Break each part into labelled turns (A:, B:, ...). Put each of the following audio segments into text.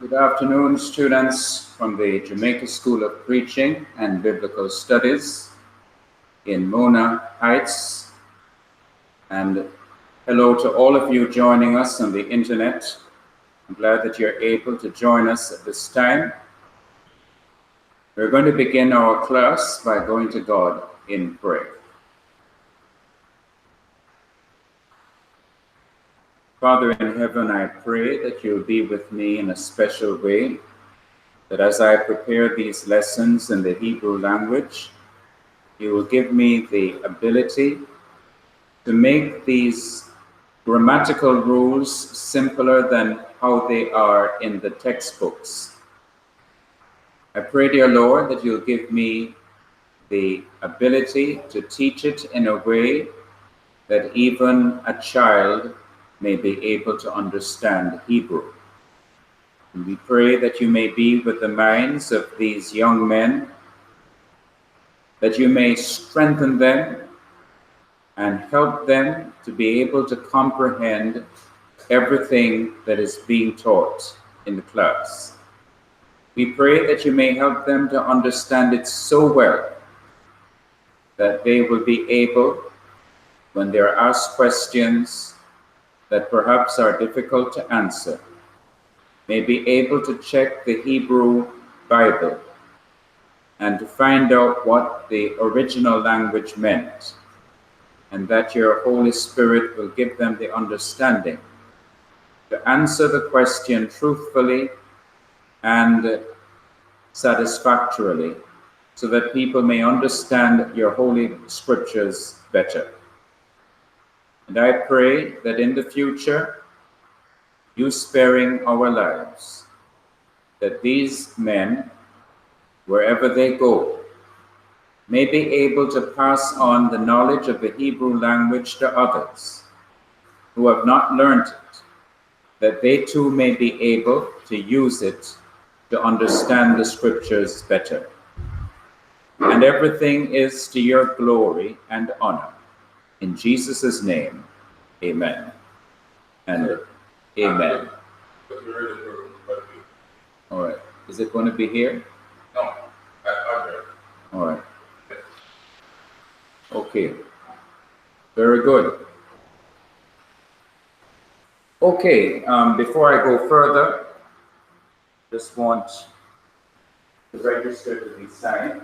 A: Good afternoon, students from the Jamaica School of Preaching and Biblical Studies in Mona Heights. And hello to all of you joining us on the internet. I'm glad that you're able to join us at this time. We're going to begin our class by going to God in prayer. Father in heaven, I pray that you'll be with me in a special way, that as I prepare these lessons in the Hebrew language, you will give me the ability to make these grammatical rules simpler than how they are in the textbooks. I pray, dear Lord, that you'll give me the ability to teach it in a way that even a child may be able to understand Hebrew. And we pray that you may be with the minds of these young men, that you may strengthen them and help them to be able to comprehend everything that is being taught in the class. We pray that you may help them to understand it so well that they will be able, when they're asked questions that perhaps are difficult to answer, may be able to check the Hebrew Bible and to find out what the original language meant, and that your Holy Spirit will give them the understanding to answer the question truthfully and satisfactorily, so that people may understand your holy scriptures better. And I pray that in the future, you sparing our lives, that these men, wherever they go, may be able to pass on the knowledge of the Hebrew language to others who have not learned it, that they too may be able to use it to understand the scriptures better. And everything is to your glory and honor. In Jesus' name, amen and amen. All right. Is it going to be here?
B: No.
A: All right. Okay. Very good. Okay. Before I go further, just want the register to be signed.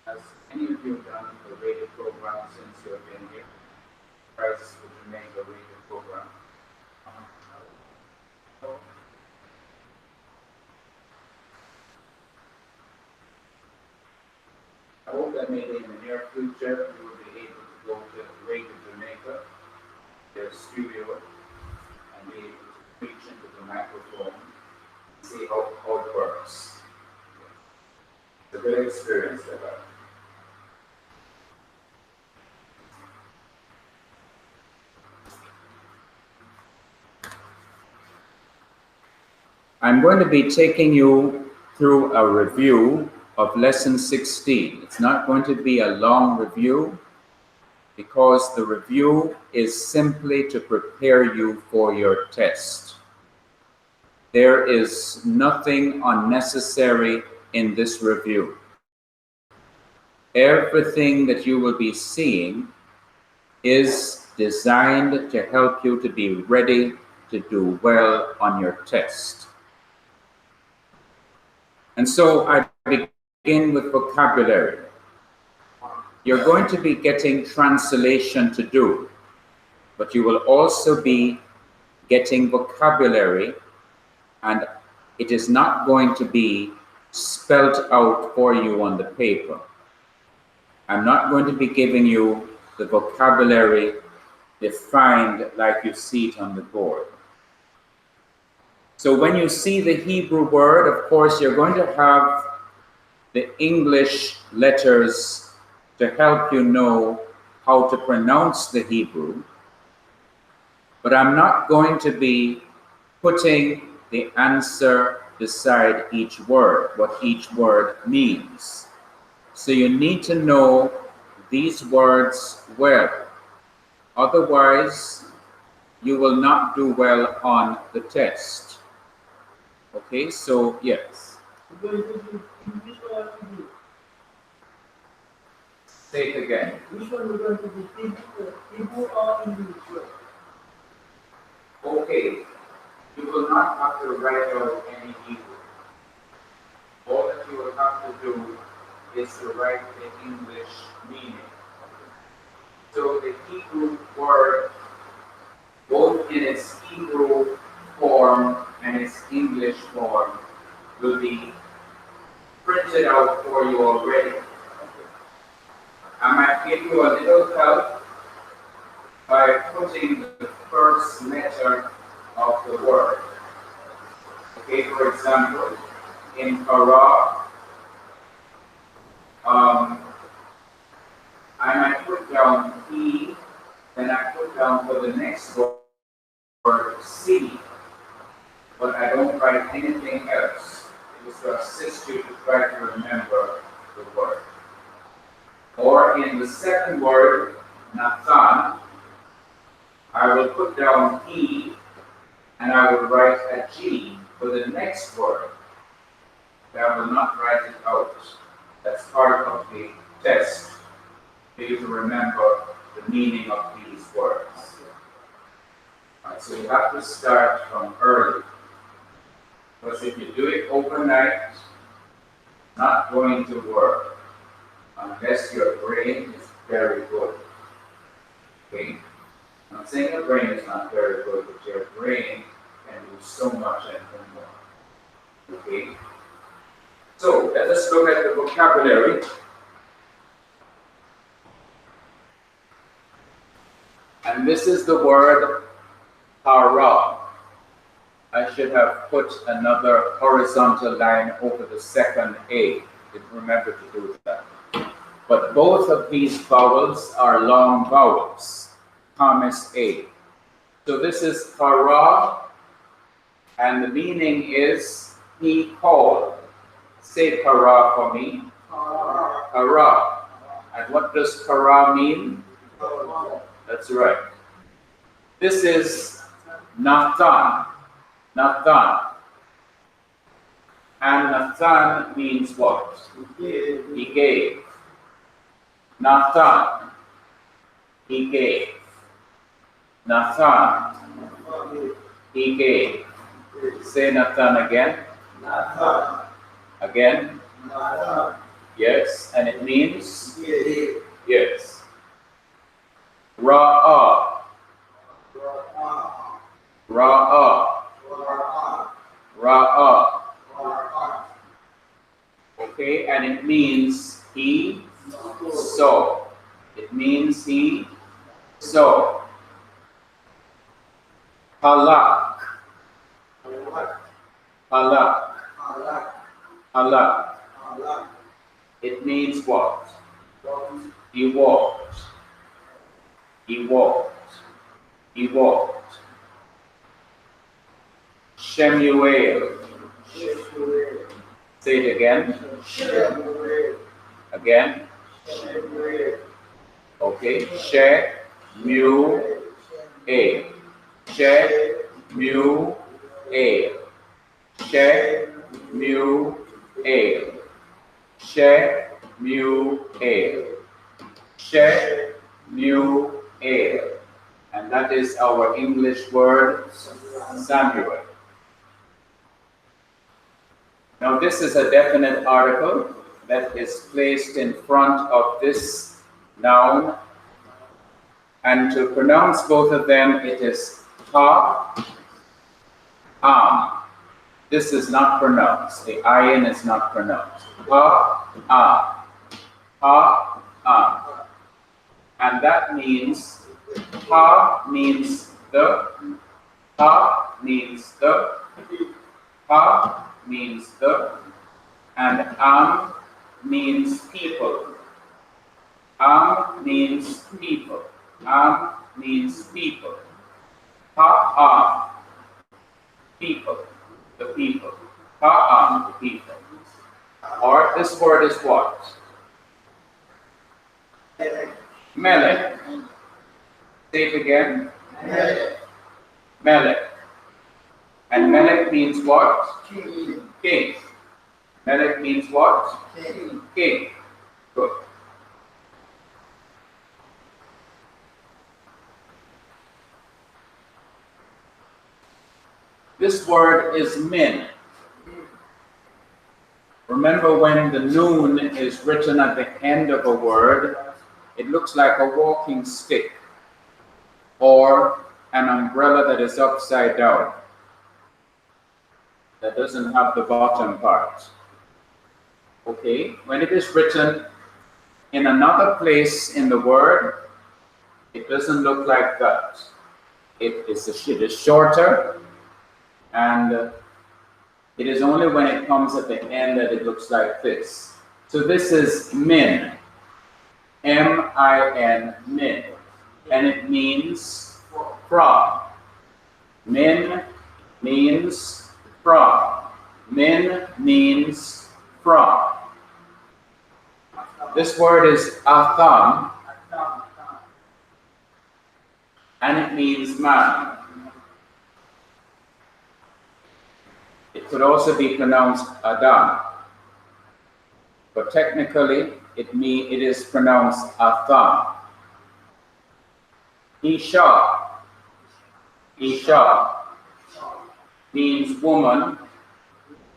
A: Has any of you done the radio program since you have been here? Christ with Jamaica radio program. I hope that maybe in the near future you will be able to go to Radio Jamaica, their studio, and be able to preach into the microphone and see how it works. It's a good experience to have. I'm going to be taking you through a review of lesson 16. It's not going to be a long review because the review is simply to prepare you for your test. There is nothing unnecessary in this review. Everything that you will be seeing is designed to help you to be ready to do well on your test. And so I begin with vocabulary. You're going to be getting translation to do, but you will also be getting vocabulary, and it is not going to be spelt out for you on the paper. I'm not going to be giving you the vocabulary defined like you see it on the board. So when you see the Hebrew word, of course, you're going to have the English letters to help you know how to pronounce the Hebrew. But I'm not going to be putting the answer beside each word, what each word means. So you need to know these words well. Otherwise, you will not do well on the test. Okay, so yes. Say it again.
B: Which one we're going to do, Hebrew or English?
A: Okay, you will not have to write out any Hebrew. All that you will have to do is to write the English meaning. So the Hebrew word, both in its Hebrew form and its English form, will be printed out for you already. I might give you a little help by putting the first letter of the word. Okay, for example, in para, I might put down E, then I put down for the next word C, but I don't write anything else. It was to assist you to try to remember the word. Or in the second word, Nathan, I will put down E and I will write a G for the next word. But I will not write it out. That's part of the test for you to remember the meaning of these words. Right, so you have to start from early. Because if you do it overnight, it's not going to work unless your brain is very good. Okay? I'm not saying your brain is not very good, but your brain can do so much and more. Okay? So let us look at the vocabulary. And this is the word para. I should have put another horizontal line over the second A. Didn't remember to do that. But both of these vowels are long vowels, commas A. So this is para, and the meaning is he called. Say para for me. Para. And what does para mean? That's right. This is Nathan. Nathan. And Nathan means what? He gave. Nathan. He gave. Nathan. He gave. Say Nathan again.
B: Nathan.
A: Again.
B: Nathan.
A: Yes, and it means? Yes. Ra'ah. Ra'ah. Ra'ah. Okay, and it means he saw. It means he saw. Halak. Halak. Halak. It means what? He walked. He walked. He walked. Shemuel. Say it again. Again. Okay. Shemuel. Shemuel. Shemuel. Shemuel. Shemuel. And that is our English word, Samuel. Now this is a definite article that is placed in front of this noun. And to pronounce both of them, it is ha, am. This is not pronounced. The ion is not pronounced. Ha, am. Ha, am. And that means, ha means the, ha means the, ha means the, and am means people. Am means people. Am means people. Ha'am, people, the people. Ha'am, the people. Or this word is what? Melech. Say it again. Melech. And Melech means what? King. Melech means what? King. Good. This word is min. Remember, when the noon is written at the end of a word, it looks like a walking stick or an umbrella that is upside down, that doesn't have the bottom part. Okay, when it is written in another place in the word, it doesn't look like that. It is shorter, and it is only when it comes at the end that it looks like this. So this is min, M-I-N, min, and it means from. Min means from. Min means from. This word is atham, and it means man. It could also be pronounced Adam, but technically it is pronounced Atham. Isha means woman,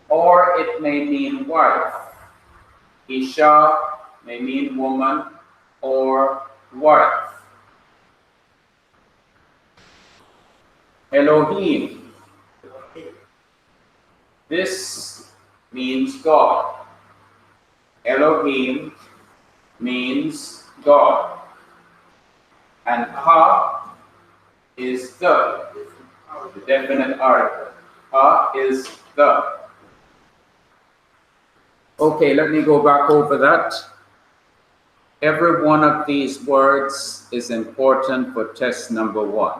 A: or it may mean wife. Isha may mean woman or wife. Elohim. This means God. Elohim means God. And Ha is the definite article. Ha is the. Okay, let me go back over that. Every one of these words is important for test number 1.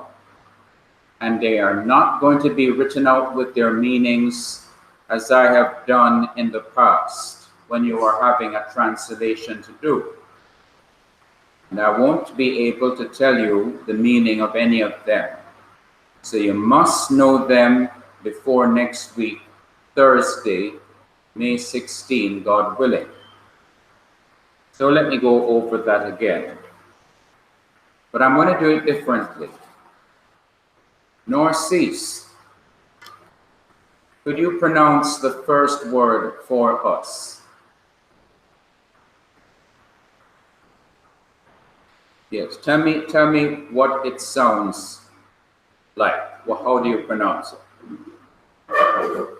A: And they are not going to be written out with their meanings as I have done in the past when you are having a translation to do. And I won't be able to tell you the meaning of any of them. So you must know them before next week, Thursday, May 16, God willing. So let me go over that again. But I'm going to do it differently. Nor cease. Could you pronounce the first word for us? Yes, tell me what it sounds like. Well, how do you pronounce it?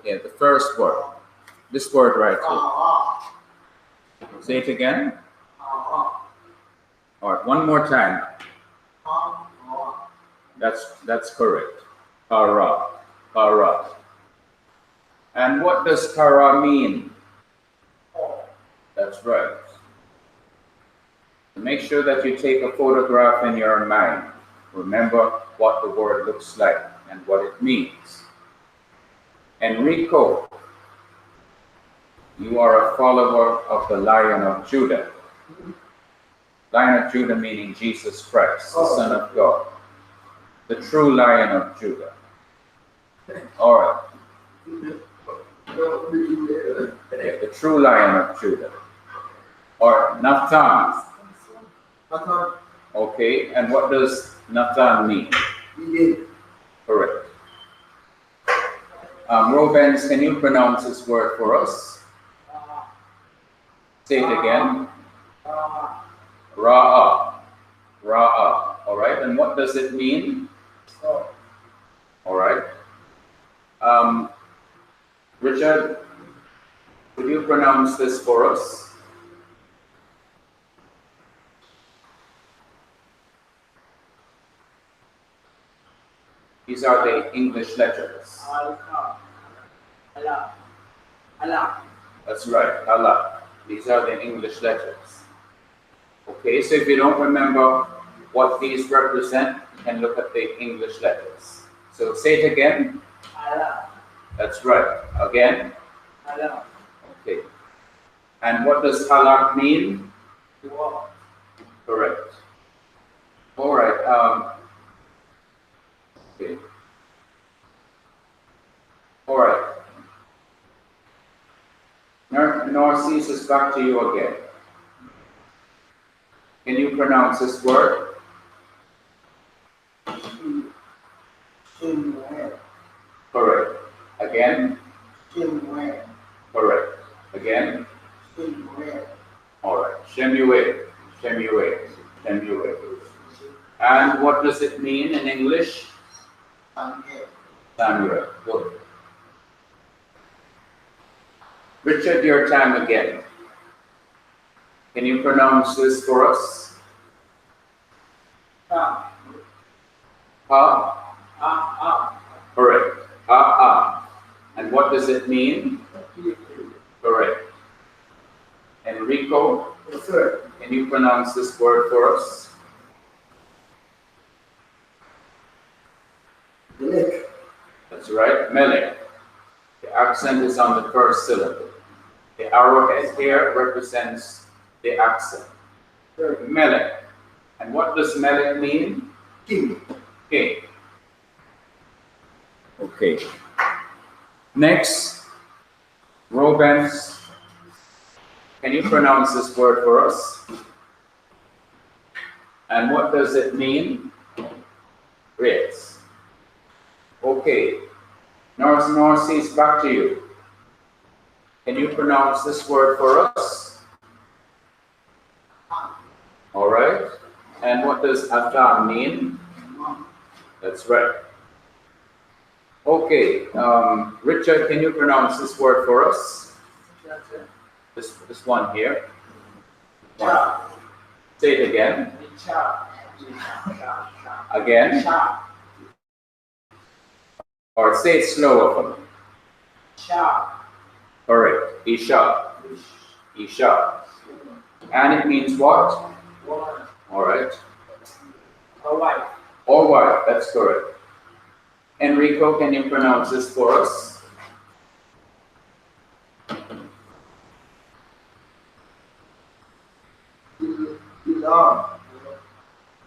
A: Yeah, the first word. This word right here. Say it again. All right, one more time. That's correct. Kara. Kara. And what does kara mean? That's right. Make sure that you take a photograph in your mind. Remember what the word looks like and what it means. Enrico, you are a follower of the Lion of Judah. Lion of Judah meaning Jesus Christ, the Son of God. The true Lion of Judah. All right. Yeah, the true Lion of Judah. Or Nathan. Okay, and what does Nathan mean? Correct. Robens, can you pronounce this word for us? Say it again. Ra'ah. Ra'ah. All right, and what does it mean? All right. Richard, could you pronounce this for us? These are the English letters.
B: Allah.
A: That's right, Allah. These are the English letters. Okay, so if you don't remember what these represent, you can look at the English letters. So say it again.
B: Allah.
A: That's right. Again.
B: Allah.
A: Okay. And what does halak mean?
B: To walk.
A: Correct. All right. Okay. All right. Narcissus is back to you again. Can you pronounce this word? Correct. Again? Correct. Again? All right. Shemue. Shemue. Shemue. And what does it mean in English? Samuel. Good. Richard, your time again. Can you pronounce this for us? Ha. Correct. And what does it mean? Correct. Enrico, can you pronounce this word for us?
B: Melech.
A: That's right, Melech. The accent is on the first syllable. The arrowhead here represents the accent. Melech. And what does Melech mean?
B: King.
A: King. Okay. Next, Robens. Can you pronounce this word for us? And what does it mean? Great. Okay. Northeast, back to you. Can you pronounce this word for us? All right. And what does Atam mean? That's right. Okay. Richard, can you pronounce this word for us? This one here. One. Say it again. Again. Or say it slower for me. Correct. Isha. Isha. And it means what? All right.
B: Or wife.
A: Or wife. That's correct. Enrico, can you pronounce this for us?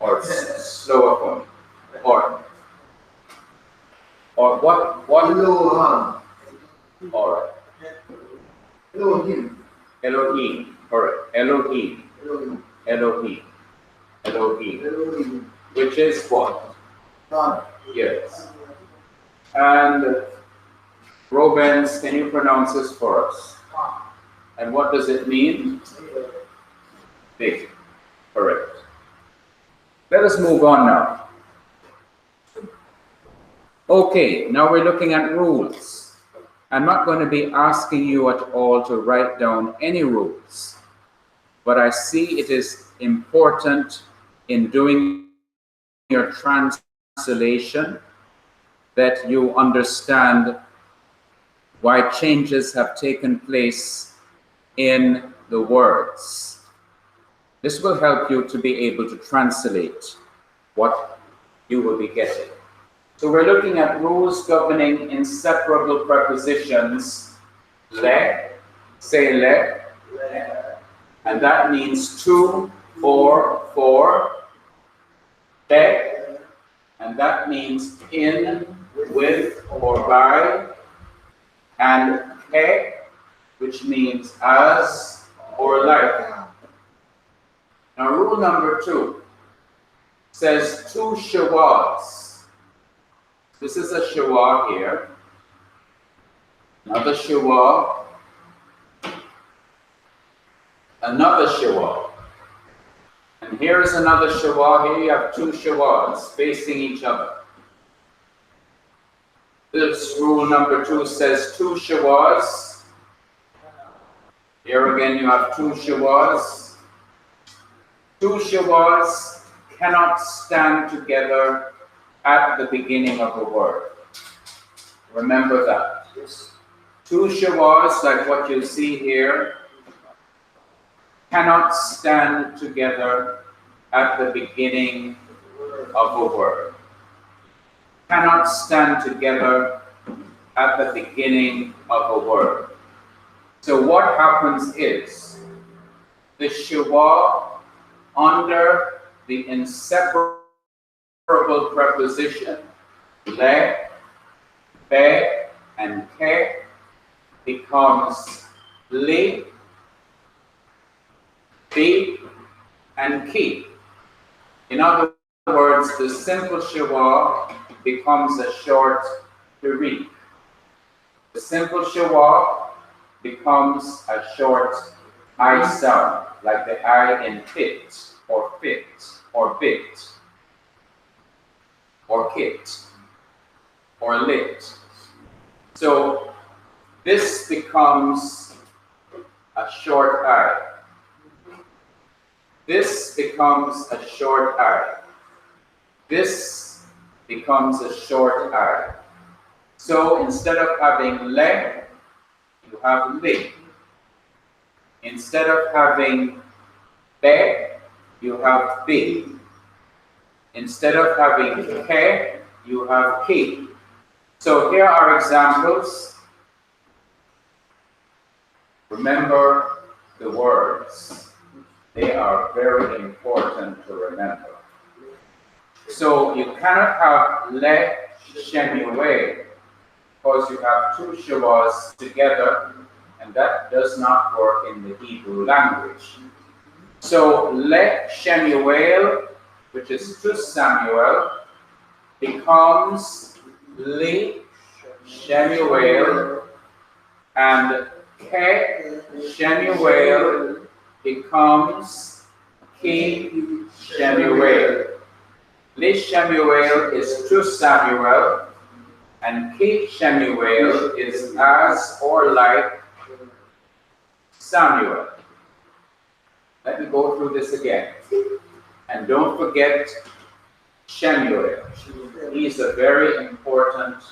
A: Or slower for me. Or what?
B: Elohim.
A: All right.
B: Elohim.
A: Elohim. Correct. Elohim.
B: Elohim.
A: Elohim. Elohim.
B: Elohim.
A: Which is what?
B: God.
A: Yes. And Robens, can you pronounce this for us? And what does it mean? Big. Correct. Let us move on now. Okay, now we're looking at rules. I'm not going to be asking you at all to write down any rules, but I see it is important in doing your translation that you understand why changes have taken place in the words. This will help you to be able to translate what you will be getting. So we're looking at rules governing inseparable prepositions. Le, say le, and that means to, for. Be, and that means in, with, or by. And he, which means as or like. Now rule number 2 says 2 shawads. This is a shawah here. Another shawah. Another shawah. And here is another shawah. Here you have 2 shawads facing each other. This rule number 2 says 2 shawads. Here again you have 2 shawads. 2 shawads cannot stand together at the beginning of a word. Remember that. 2 shawads, like what you see here, cannot stand together at the beginning of a word. cannot stand together at the beginning of a word. So what happens is the Shua under the inseparable preposition le, be, and ke becomes li, bi, and ki. In other words, the simple Shua becomes a short Tariq. The simple Shua becomes a short I sound, like the I in fit, or bit, or kit, or lit. So this becomes a short I. This becomes a short I. This becomes a short I. So instead of having le, you have li. Instead of having be, you have bi. Instead of having ke, you have ki. So here are examples. Remember the words. They are very important to remember. So you cannot have le shemuel because you have two shuas together, and that does not work in the Hebrew language. So le shemuel, which is to Samuel, becomes li shemuel, and ke shemuel becomes ki shemuel. Li shemuel is to Samuel, and ki shemuel is as or like Samuel. Let me go through this again. And don't forget Shemuel. He's a very important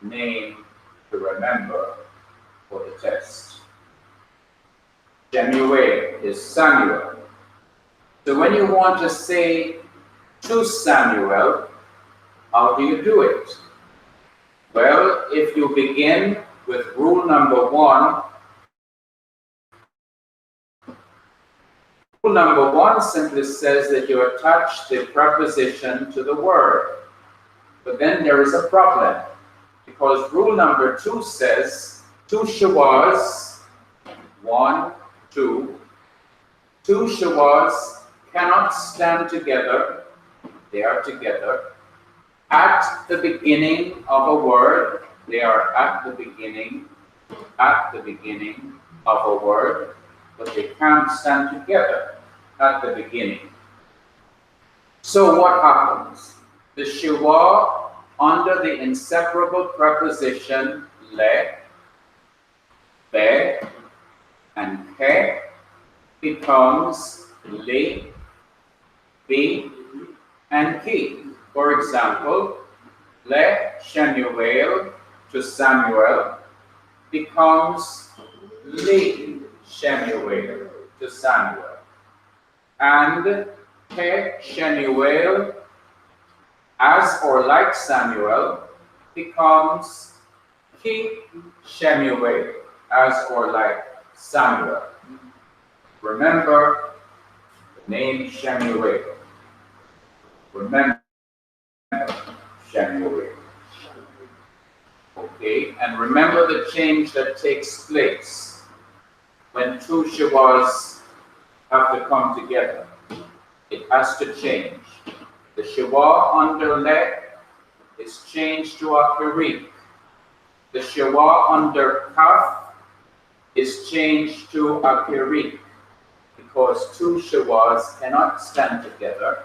A: name to remember for the test. Shemuel is Samuel. So when you want to say to Samuel, how do you do it? Well, if you begin with rule number 1, rule number 1 simply says that you attach the preposition to the word. But then there is a problem, because rule number 2 says two shuas, 1, 2, two shuas cannot stand together, they are together, at the beginning of a word, they are at the beginning of a word, but they can't stand together at the beginning. So what happens? The Shua under the inseparable preposition le, be, and ke becomes li, bi, and ki. For example, le shemuel to Samuel becomes li shemuel to Samuel, and ke shemuel as or like Samuel becomes ki shemuel as or like Samuel. Remember the name Shemuel. Remember Shemuel. Okay, and remember the change that takes place when two shuas have to come together. It has to change. The shua under le is changed to a kirik. The shua under kaf is changed to a kirik, because two shuas cannot stand together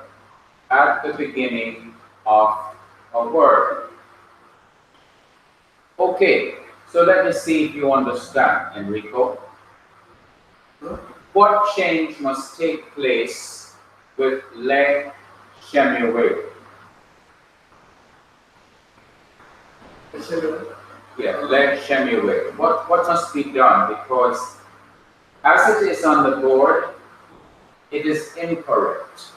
A: at the beginning of a word. Okay, so let me see if you understand, Enrico. What change must take place with le shemuel? Yeah, le shemuel. What must be done? Because as it is on the board, it is incorrect.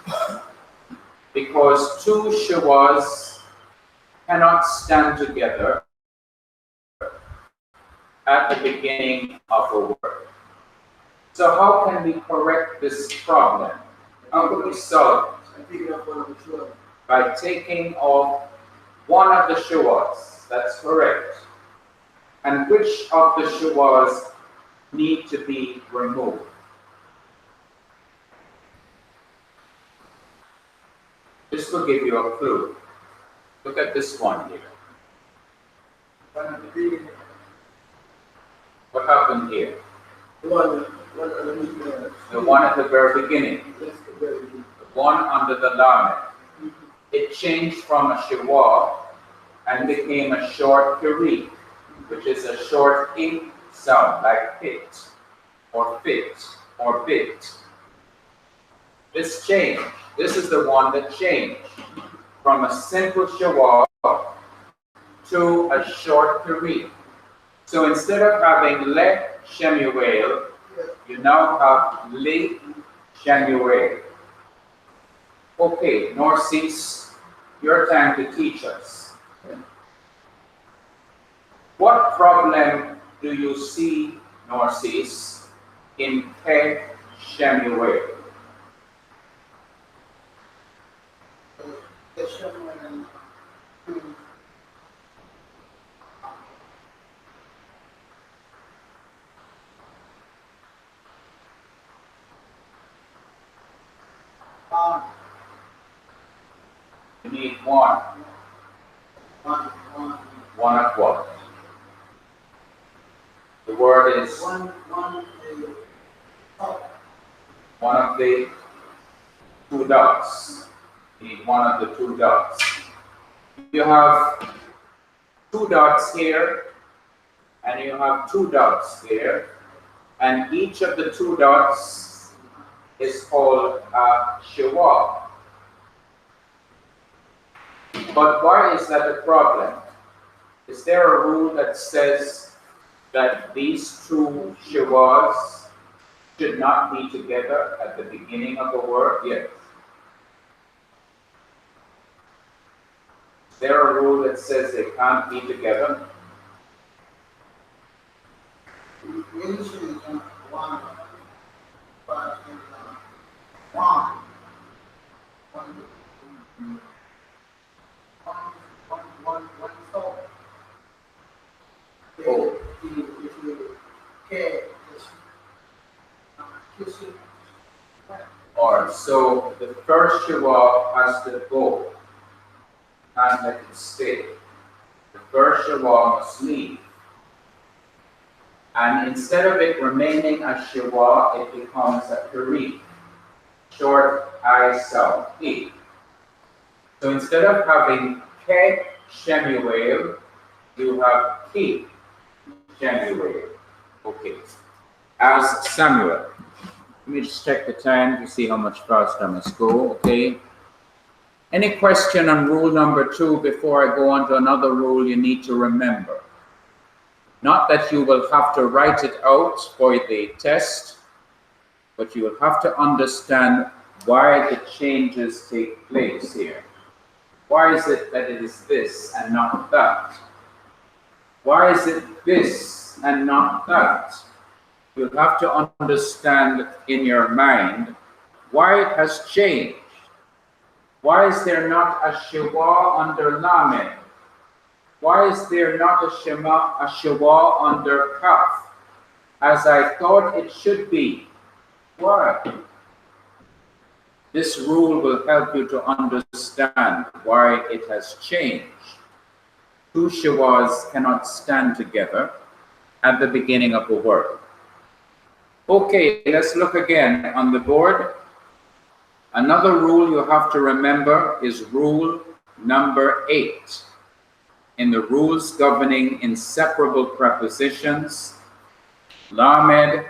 A: Because two shuas cannot stand together at the beginning of a word. So how can we correct this problem? How can we solve it? By taking off one of the shuas. That's correct. And which of the shuas need to be removed? This will give you a clue. Look at this one here. What happened here? The one at the very beginning. The one under the lamed. It changed from a shua and became a short kiri, which is a short ing sound, like pit, or fit, or bit. This changed. This is the one that changed from a simple shua to a short kiri. So instead of having le shemuel, you now have li shemuel. Okay, Narcisse, your time to teach us. What problem do you see, Narcisse, in Ke Shemuel? You need one. One of what? The word is one of the two dots. You need one of the two dots. You have two dots here, and you have two dots here, and each of the two dots is called a shua. But why is that a problem? Is there a rule that says that these two shuas should not be together at the beginning of a word? Yes. Is there a rule that says they can't be together? Oh. Or so the first shua has to go, and let it stay. The first shua must leave. And instead of it remaining a shua, it becomes a kiri, short I sound, E. So instead of having Ke Shemuel, you have Ki Shemuel. Okay. As Samuel. Let me just check the time to see how much faster I must go. Okay. Any question on rule number 2 before I go on to another rule you need to remember? Not that you will have to write it out for the test, but you will have to understand why the changes take place here. Why is it that it is this and not that? Why is it this and not that? You'll have to understand in your mind why it has changed. Why is there not a shua under lamed? Why is there not a shua under kaf, as I thought it should be? Why? This rule will help you to understand why it has changed. Two shuas cannot stand together at the beginning of a word. Okay, let's look again on the board. Another rule you have to remember is rule number 8 in the rules governing inseparable prepositions. Lamed,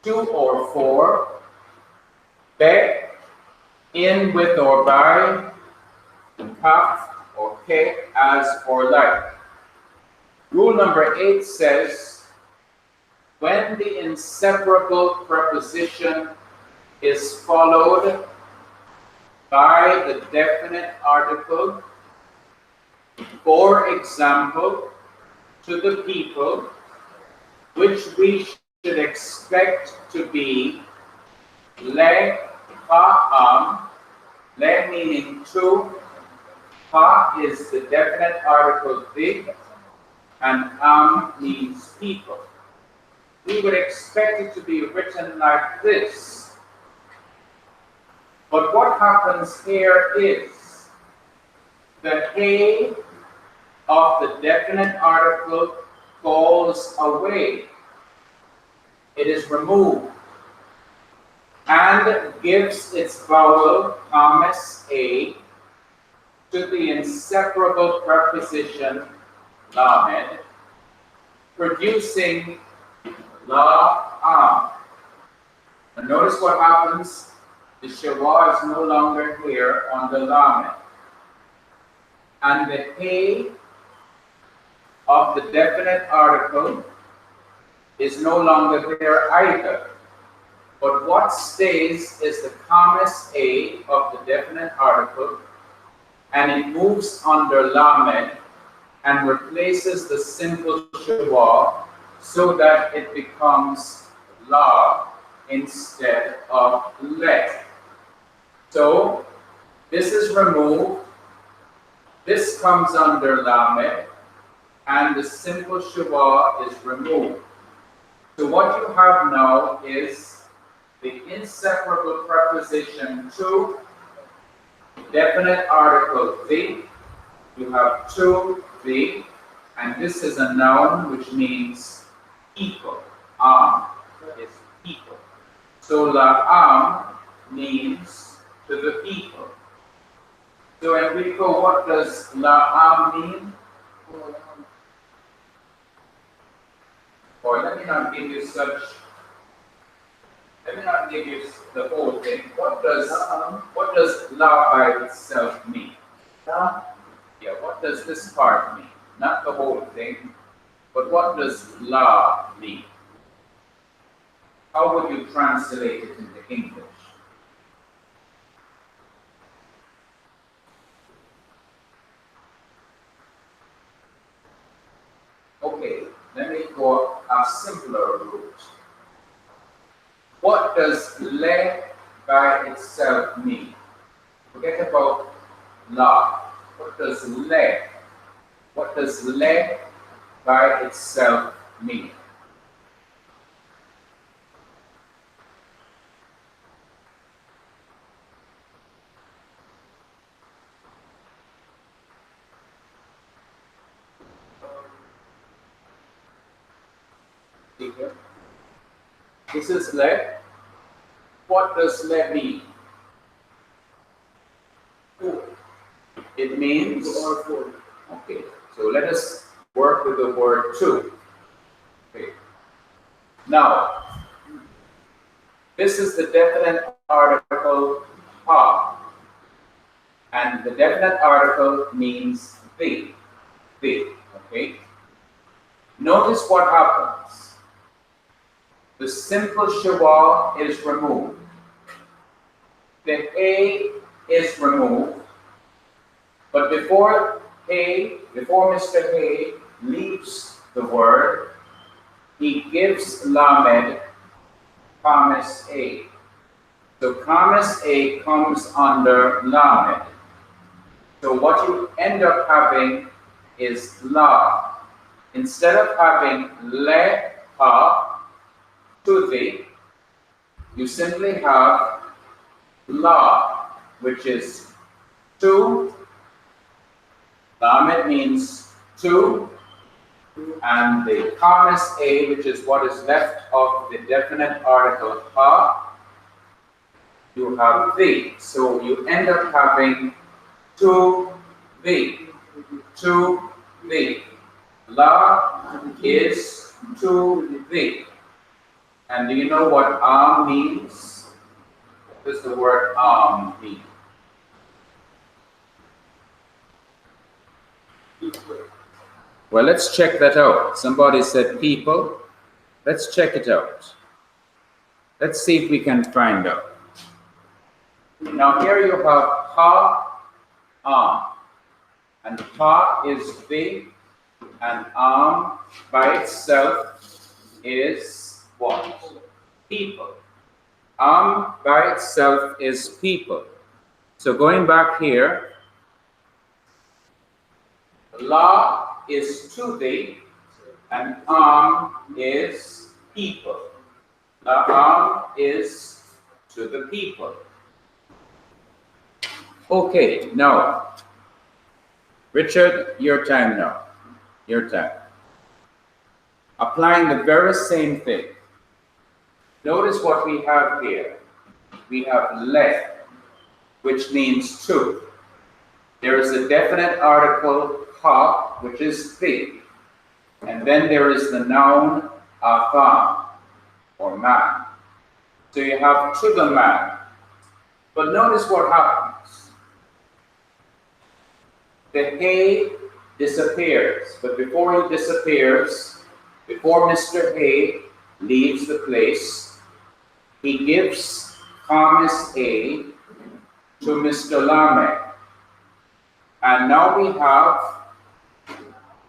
A: 2 or 4, be, in, with, or by, kaf, or ke, as, or like. Rule number 8 says, when the inseparable preposition is followed by the definite article, for example, to the people, which we should expect to be le, ha, le meaning to, ha is the definite article the, and means people. We would expect it to be written like this. But what happens here is the he of the definite article falls away. It is removed and gives its vowel, a, to the inseparable preposition lamed, producing la. And notice what happens. The shawa is no longer here on the lamed. And the he of the definite article is no longer there either. But what stays is the a of the definite article, and it moves under lamed and replaces the simple shawa so that it becomes la instead of le. So this is removed, this comes under lamed, and the simple shawa is removed. So what you have now is the inseparable preposition to, definite article the. You have to, the, and this is a noun which means people. Is people. So la means to the people. So Enrico, what does la mean? Or let me not give you the whole thing. What does la by itself mean? Yeah, what does this part mean? Not the whole thing, but what does la mean? How would you translate it into English? Okay, let me go a simpler route. What does le by itself mean? Forget about la. What does le by itself mean? This is le. What does le mean? It means, okay, so let us work with the word to. Okay. Now, this is the definite article ha, and the definite article means the, okay? Notice what happens. The simple shawa is removed. The a is removed. But before Mr. A leaves the word, he gives lamed a. So a comes under lamed. So what you end up having is la. Instead of having le ha to the, you simply have la, which is to. Lamed means to, and the a, which is what is left of the definite article ha, you have the. So you end up having to the. La is to the. And do you know what means? What does the word mean? Well, let's check that out. Somebody said people. Let's check it out. Let's see if we can find out. Now here you have ha, and ha is the, and by itself is what? People. By itself is people. So going back here, la is to thee, and is people. La is to the people. Okay, now, Richard, your time now. Your time. Applying the very same thing. Notice what we have here. We have le, which means to. There is a definite article, ha, which is the. And then there is the noun, atham, or man. So you have to the man. But notice what happens. The hay disappears. But before he disappears, before Mr. Hay leaves the place, he gives Thomas A to Mr. Lamech. And now we have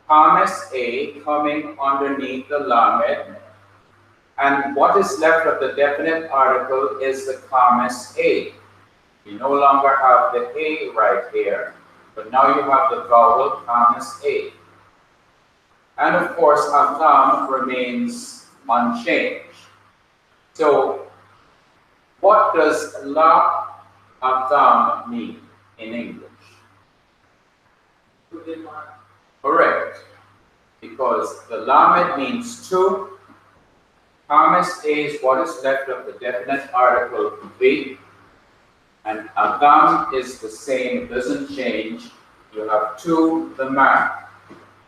A: Thomas A coming underneath the Lamed, and what is left of the definite article is the Thomas A. You no longer have the A right here, but now you have the vowel Thomas A. And of course, Atham remains unchanged. So, what does La Atham mean in English? Correct. Because the Lamed means to. Thomas A is what is left of the definite article the. And Adam is the same, it doesn't change. You have to the man.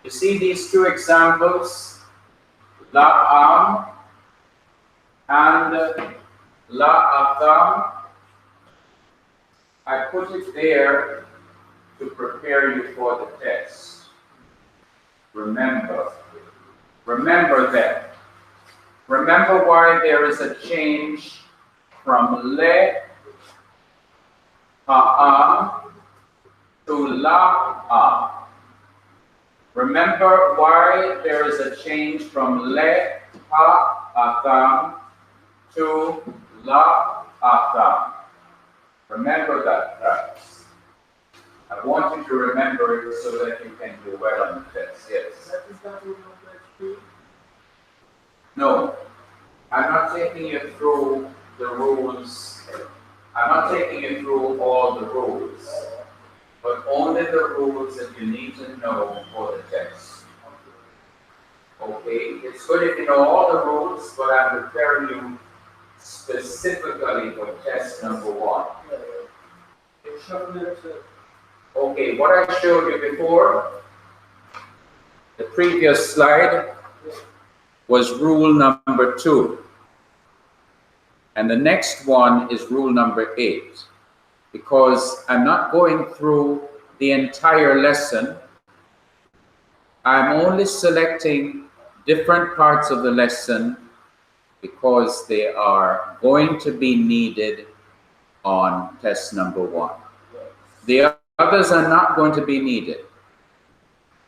A: You see these two examples, La'am and La'atham. I put it there to prepare you for the test. Remember that. Remember why there is a change from le, ha'am, to la'am. Remember why there is a change from le, ha'atham, to la'atham. Remember that, guys. I want you to remember it so that you can do well on the test. Yes. No, I'm not taking you through the rules. I'm not taking you through all the rules, but only the rules that you need to know for the test. Okay, it's good if you know all the rules, but I'm preparing you specifically for test number 1. Okay, what I showed you before, the previous slide, was rule number 2. And the next one is rule number 8. Because I'm not going through the entire lesson, I'm only selecting different parts of the lesson because they are going to be needed on test number 1. The others are not going to be needed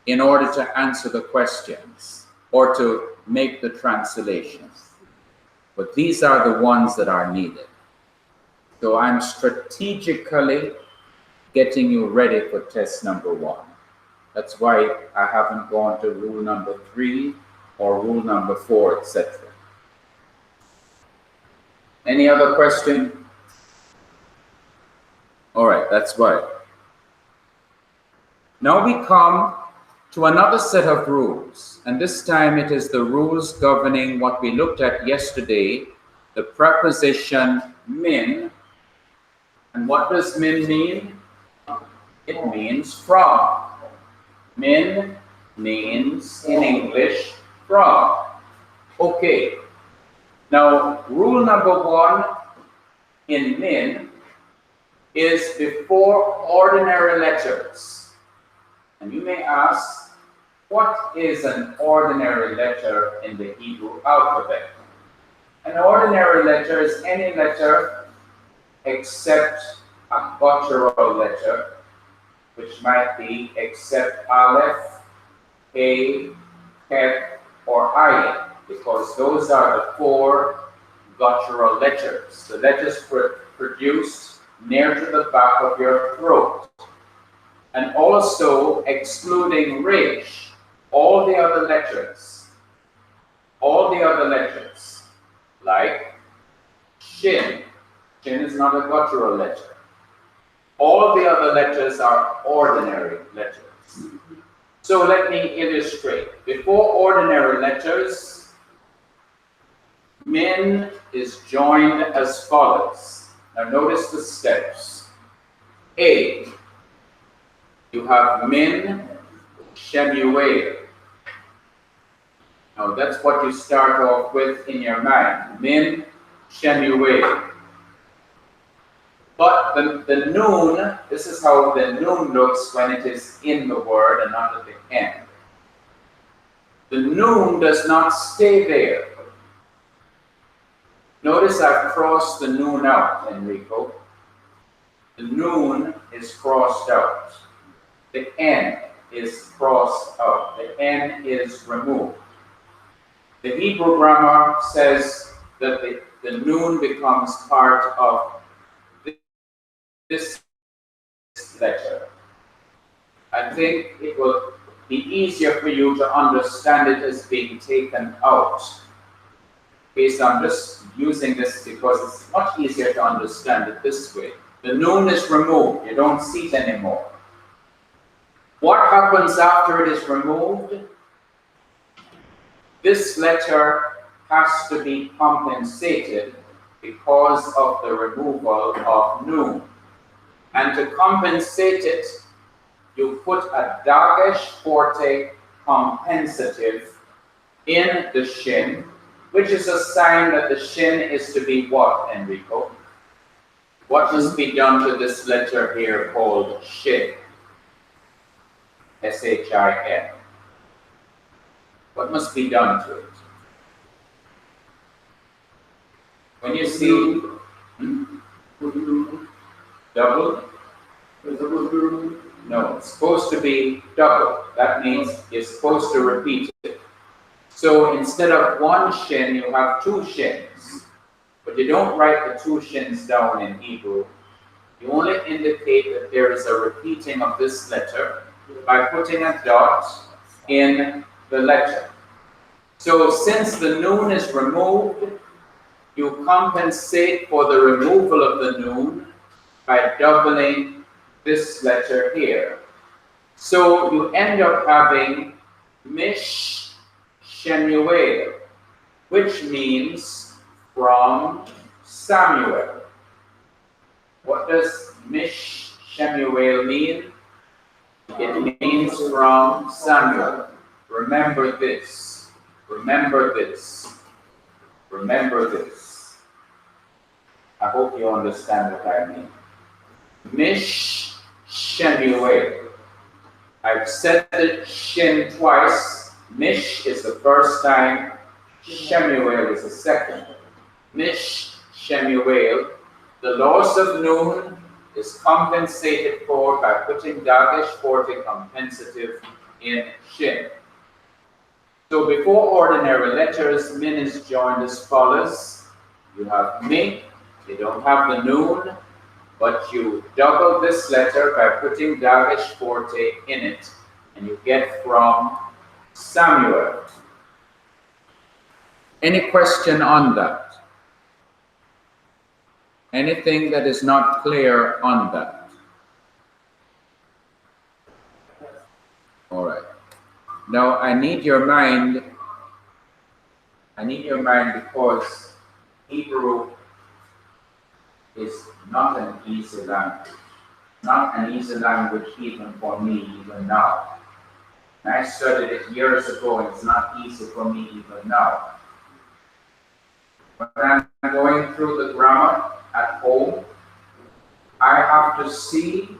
A: in order to answer the questions or to make the translations. But these are the ones that are needed. So I'm strategically getting you ready for test number 1. That's why I haven't gone to rule number 3 or rule number 4, etc. Any other question? All right, that's why. Now we come to another set of rules, and this time it is the rules governing what we looked at yesterday, the preposition min. And what does min mean? It means from. Min means, in English, from. Okay. Now, rule number 1 in min is before ordinary letters. And you may ask, what is an ordinary letter in the Hebrew alphabet? An ordinary letter is any letter except a guttural letter, which might be except Aleph, A, Hef, or Ayin, because those are the four guttural letters, the letters produced near to the back of your throat. And also excluding Resh, all the other letters, like Shin. Shin is not a guttural letter. All the other letters are ordinary letters. So let me illustrate. Before ordinary letters, Min is joined as follows. Now notice the steps. A, you have Min, Shemuel. Now that's what you start off with in your mind. Min, Shemuel. But the noon, this is how the noon looks when it is in the word and not at the end. The noon does not stay there. Notice I've crossed the noon out, Enrico. The noon is crossed out. The N is crossed out. The N is removed. The Hebrew grammar says that the noon becomes part of this letter. I think it will be easier for you to understand it as being taken out. Okay, so I'm just using this because it's much easier to understand it this way. The noon is removed. You don't see it anymore. What happens after it is removed? This letter has to be compensated because of the removal of noon. And to compensate it, you put a dagesh forte compensative in the shin, which is a sign that the shin is to be what, Enrico? What must be done to this letter here called shin? S-H-I-N. What must be done to it? When you see double? No, it's supposed to be double. That means you're supposed to repeat it. So instead of one shin, you have two shins. But you don't write the two shins down in Hebrew. You only indicate that there is a repeating of this letter by putting a dot in the letter. So since the noon is removed, you compensate for the removal of the noon by doubling this letter here. So you end up having Mish Shemuel, which means from Samuel. What does Mish Shemuel mean? It means from Samuel. Remember this. Remember this. Remember this. I hope you understand what I mean. Mish Shemuel. I've said the shin twice. Mish is the first time. Shemuel is the second. Mish Shemuel. The loss of noon is compensated for by putting dagesh forte compensative in shin. So before ordinary letters, min is joined as follows. You have mi, you don't have the noon, but you double this letter by putting dagesh forte in it, and you get from Samuel. Any question on that? Anything that is not clear on that? All right. Now I need your mind because Hebrew is not an easy language. Not an easy language even for me, even now. And I studied it years ago and it's not easy for me even now. When I'm going through the grammar at home, I have to see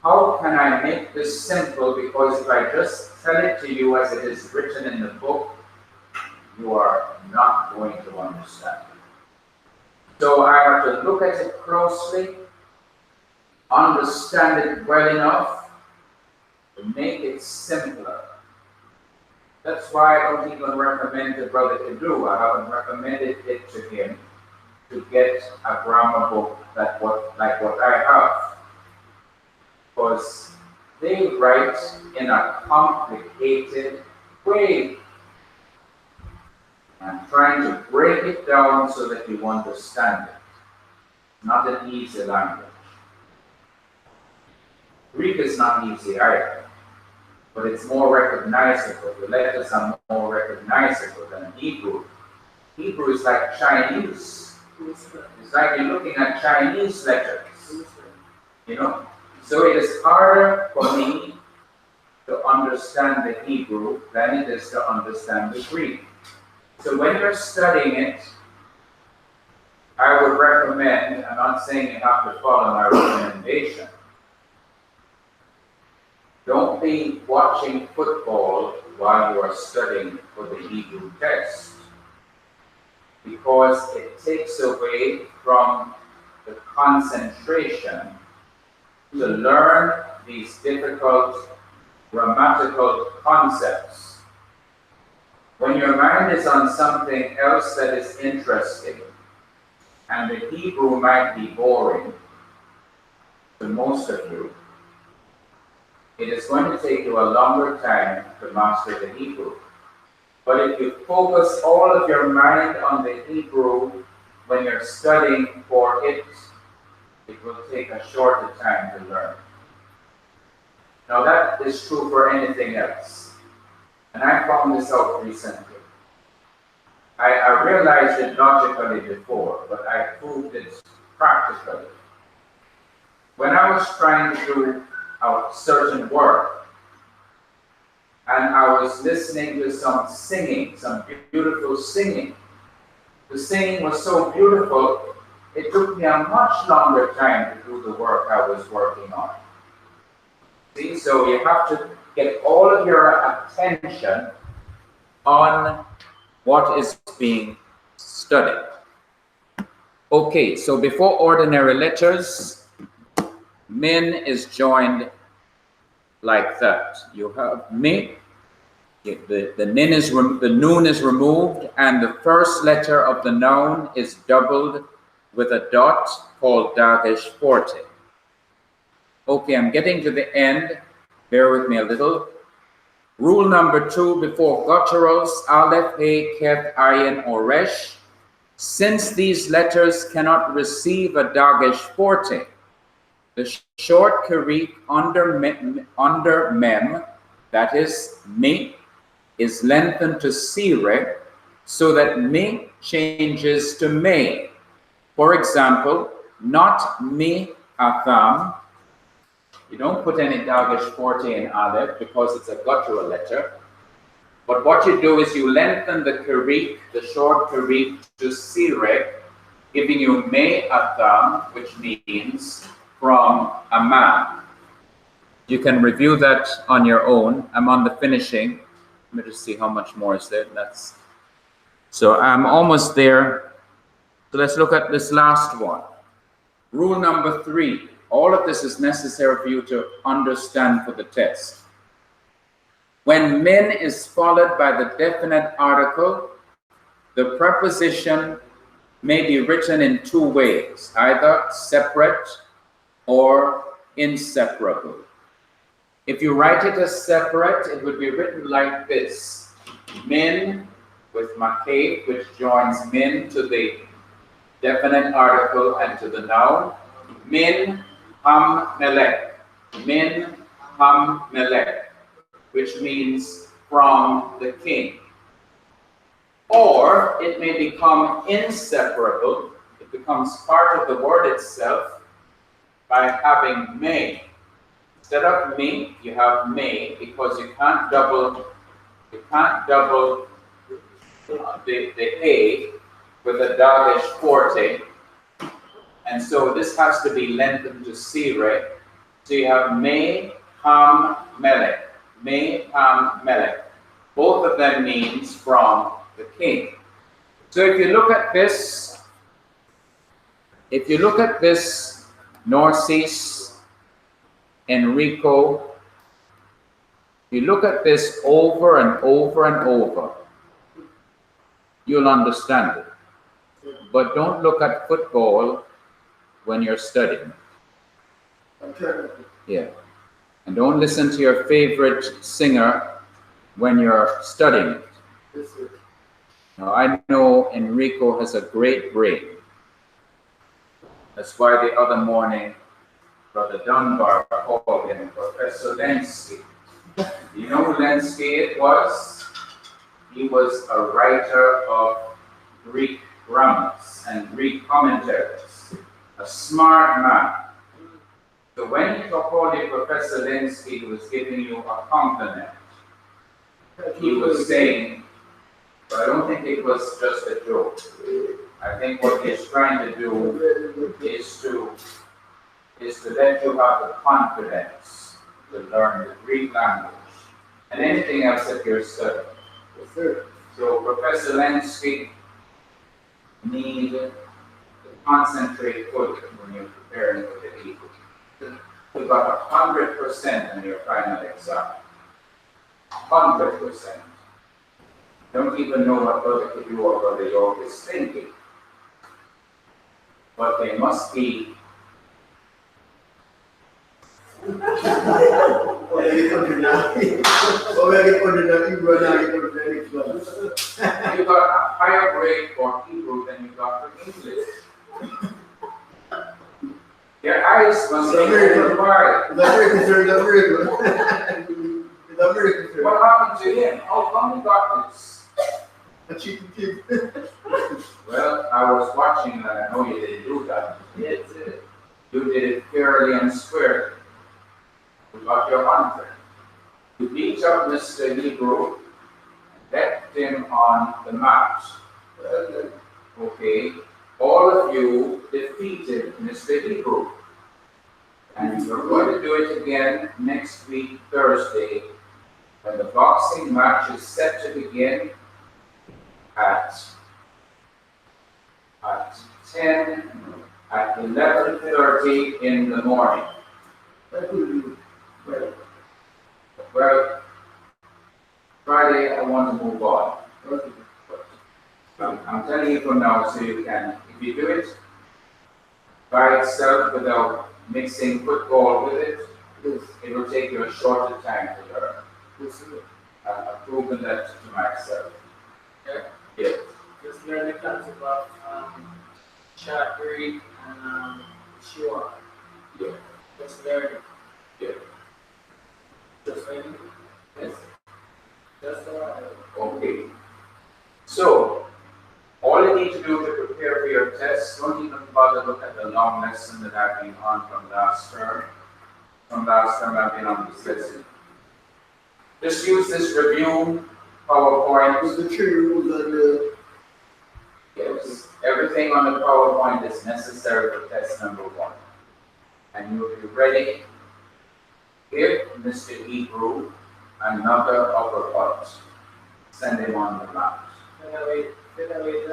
A: how can I make this simple, because if I just tell it to you as it is written in the book, you are not going to understand it. So I have to look at it closely understand it well enough to make it simpler. That's why I don't even recommend the brother to do. I haven't recommended it to him to get a grammar book like what I have. Because they write in a complicated way. I'm trying to break it down so that you understand it. Not an easy language. Greek is not easy either, but it's more recognizable. The letters are more recognizable than Hebrew. Hebrew is like Chinese. It's like you're looking at Chinese letters. You know? So it is harder for me to understand the Hebrew than it is to understand the Greek. So when you're studying it, I would recommend, I'm not saying you have to follow my recommendation. Don't be watching football while you are studying for the Hebrew text, because it takes away from the concentration to learn these difficult grammatical concepts. When your mind is on something else that is interesting, and the Hebrew might be boring to most of you, it is going to take you a longer time to master the Hebrew. But if you focus all of your mind on the Hebrew when you're studying for it, it will take a shorter time to learn. Now that is true for anything else. And I found this out recently. I realized it logically before, but I proved it practically. When I was trying to do a certain work, and I was listening to some singing, some beautiful singing. The singing was so beautiful, it took me a much longer time to do the work I was working on. See, so you have to get all of your attention on what is being studied. Okay, so before ordinary letters, min is joined like that. You have me, the noon is removed, and the first letter of the noun is doubled with a dot called dagesh forte. Okay, I'm getting to the end. Bear with me a little. Rule number 2, before gutturals, aleph, he, kef, ayin, or resh, since these letters cannot receive a dagesh forte, the short karik under mem, that is me, is lengthened to sire, so that me changes to me. For example, not me atham. You don't put any dagesh forte in aleph because it's a guttural letter. But what you do is you lengthen the karik, the short karik, to sire, giving you me atham, which means from a man. You can review that on your own. I'm on the finishing. Let me just see how much more is there. So I'm almost there. So let's look at this last one. Rule number 3. All of this is necessary for you to understand for the test. When min is followed by the definite article, the preposition may be written in 2 ways, either separate or inseparable. If you write it as separate, it would be written like this. Min with makeh, which joins min to the definite article and to the noun. Min ham melech. Min ham melech, which means from the king. Or it may become inseparable. It becomes part of the word itself by having may. Instead of me, you have may, because you can't double the a with a dagesh forte, and so this has to be lengthened to sire. So you have may ham melech, may ham melech. Both of them means from the king. So if you look at this, Narcissus, Enrico, you look at this over and over and over, you'll understand it. But don't look at football when you're studying. Yeah. And don't listen to your favorite singer when you're studying it. Now, I know Enrico has a great brain. That's why the other morning, Brother Dunbar called him Professor Lenski. You know who Lenski it was? He was a writer of Greek grammars and Greek commentaries. A smart man. So when he called you Professor Lenski, he was giving you a compliment. He was saying, but I don't think it was just a joke. I think what he's trying to do is to let you have the confidence to learn the Greek language and anything else that you're studying. So Professor Lenski need to concentrate fully when you're preparing for the Hebrew. You got 100% in your final exam. 100%. Don't even know what Brother Kidu or Brother York is thinking. But they must be. You got a higher grade for Hebrew than you got for English. Your eyes must be open wide. What happened to him? How come you got this? Well, I was watching and I know you didn't do that. Yes, you did it fairly and squarely. You got your 100. You beat up Mr. Hebrew and left him on the mat. Okay. All of you defeated Mr. Hebrew. And you're going to do it again next week, Thursday, when the boxing match is set to begin at 11:30 in the morning. Well, Friday I want to move on. I'm telling you from now so you can, if you do it by itself without mixing football with it, it will take you a shorter time to learn. I've proven that to myself.
C: Yeah.
A: Yeah.
C: Just learn the concept of short Greek and sure.
A: Yeah.
C: Just learn it.
A: Yeah.
C: Just learn it.
A: Yes.
C: That's
A: Okay. So, all you need to do to prepare for your test, don't even bother look at the long lesson that I've been on from last term. From last term I've been on this lesson. Just use this review PowerPoint.
B: The tree rules and the
A: Yes, everything on the PowerPoint is necessary for test number 1. And you will be ready. Give Mr. Hebrew another uppercut. Send him on the mat.
C: Featherweight.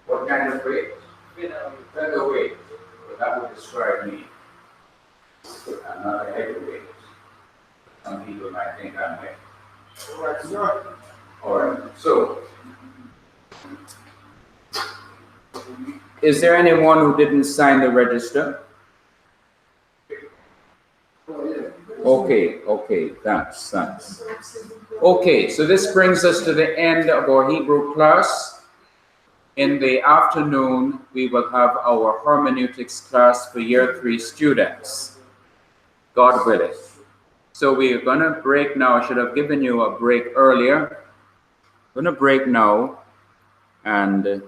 A: What kind of weight? Featherweight. Well, that would describe me. I'm not a heavyweight. Some people might think I'm heavy. Alright, so is there anyone who didn't sign the register? Okay, thanks. Okay, so this brings us to the end of our Hebrew class. In the afternoon, we will have our hermeneutics class for year 3 students. God willing. So we are going to break now. I should have given you a break earlier. We're going to break now. And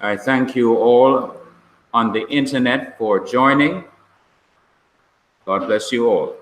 A: I thank you all on the internet for joining. God bless you all.